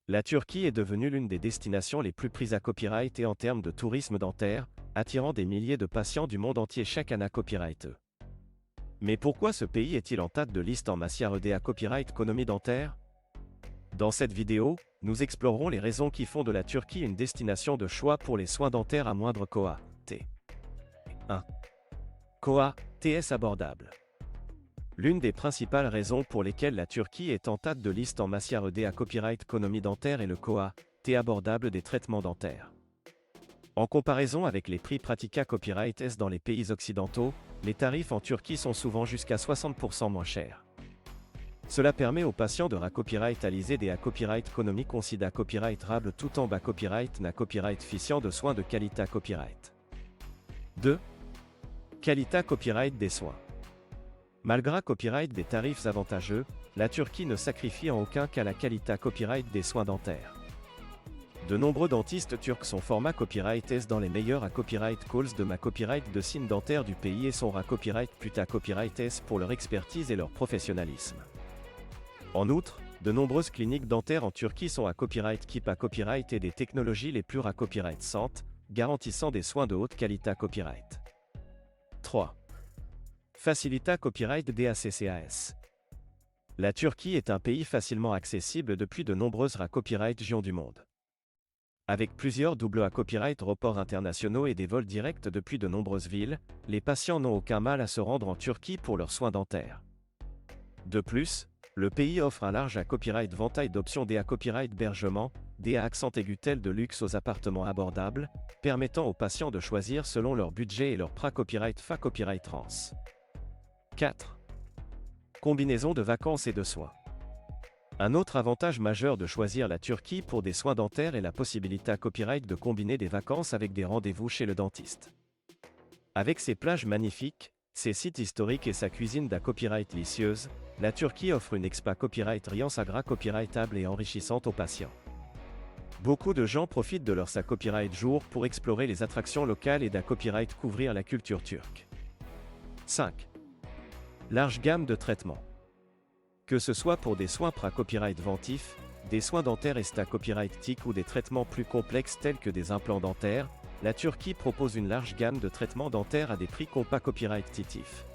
La Turquie est devenue l'une des destinations les plus prises à copyright et en termes de tourisme dentaire, attirant des milliers de patients du monde entier chaque année à copyright. Mais pourquoi ce pays est-il en tête de liste en matière à copyright économie dentaire? Dans cette vidéo, nous explorerons les raisons qui font de la Turquie une destination de choix pour les soins dentaires à moindre coût. 1. Coût TS abordable. L'une des principales raisons pour lesquelles la Turquie est en tête de liste en matière à copyright économie dentaire est le coût abordable des traitements dentaires. En comparaison avec les prix pratiqués à copyright S dans les pays occidentaux, les tarifs en Turquie sont souvent jusqu'à 60% moins chers. Cela permet aux patients de copyright des copyright économique considéré copyright rable tout en bas copyright na copyright ficient de soins de qualité copyright. 2. Qualité copyright des soins. Malgré copyright des tarifs avantageux, la Turquie ne sacrifie en aucun cas la qualité copyright des soins dentaires. De nombreux dentistes turcs sont formés copyright S dans les meilleurs copyright calls de ma copyright de signes dentaires du pays et sont copyright puta copyright S pour leur expertise et leur professionnalisme. En outre, de nombreuses cliniques dentaires en Turquie sont copyright keep à copyright et des technologies les plus copyright santes, garantissant des soins de haute qualité copyright. 3. Facilita copyright DACCAS. La Turquie est un pays facilement accessible depuis de nombreuses copyright régions du monde. Avec plusieurs doubles copyright reports internationaux et des vols directs depuis de nombreuses villes, les patients n'ont aucun mal à se rendre en Turquie pour leurs soins dentaires. De plus, le pays offre un large copyright ventail d'options des copyright hébergement, des accent aigu tels de luxe aux appartements abordables, permettant aux patients de choisir selon leur budget et leur copyright copyright trans. 4. Combinaison de vacances et de soins. Un autre avantage majeur de choisir la Turquie pour des soins dentaires est la possibilité copyright de combiner des vacances avec des rendez-vous chez le dentiste. Avec ses plages magnifiques, ses sites historiques et sa cuisine copyright délicieuse, la Turquie offre une expa copyright riance copyrightable et enrichissante aux patients. Beaucoup de gens profitent de leur copyright jour pour explorer les attractions locales et copyright couvrir la culture turque. 5. Large gamme de traitements. Que ce soit pour des soins copyright ventifs, des soins dentaires et copyright TIC ou des traitements plus complexes tels que des implants dentaires, la Turquie propose une large gamme de traitements dentaires à des prix copyright titifs.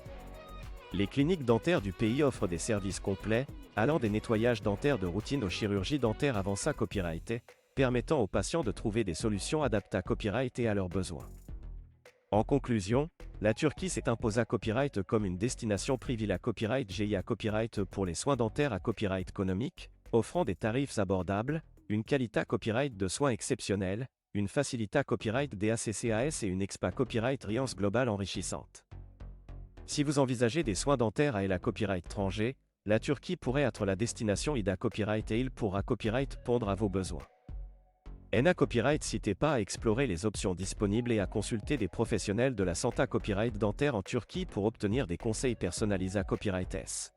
Les cliniques dentaires du pays offrent des services complets, allant des nettoyages dentaires de routine aux chirurgies dentaires avant copyright, permettant aux patients de trouver des solutions adaptées à copyright et à leurs besoins. En conclusion, la Turquie s'est imposée à copyright comme une destination privilégiée copyright GIA copyright pour les soins dentaires à copyright économique, offrant des tarifs abordables, une qualité copyright de soins exceptionnelle, une facilité copyright DACCAS et une expa copyright riance globale enrichissante. Si vous envisagez des soins dentaires à la copyright étranger, la Turquie pourrait être la destination IDA copyright et il pourra copyright pondre à vos besoins. NA Copyright n'hésitez pas à explorer les options disponibles et à consulter des professionnels de la santé copyright dentaire en Turquie pour obtenir des conseils personnalisés à Copyright S.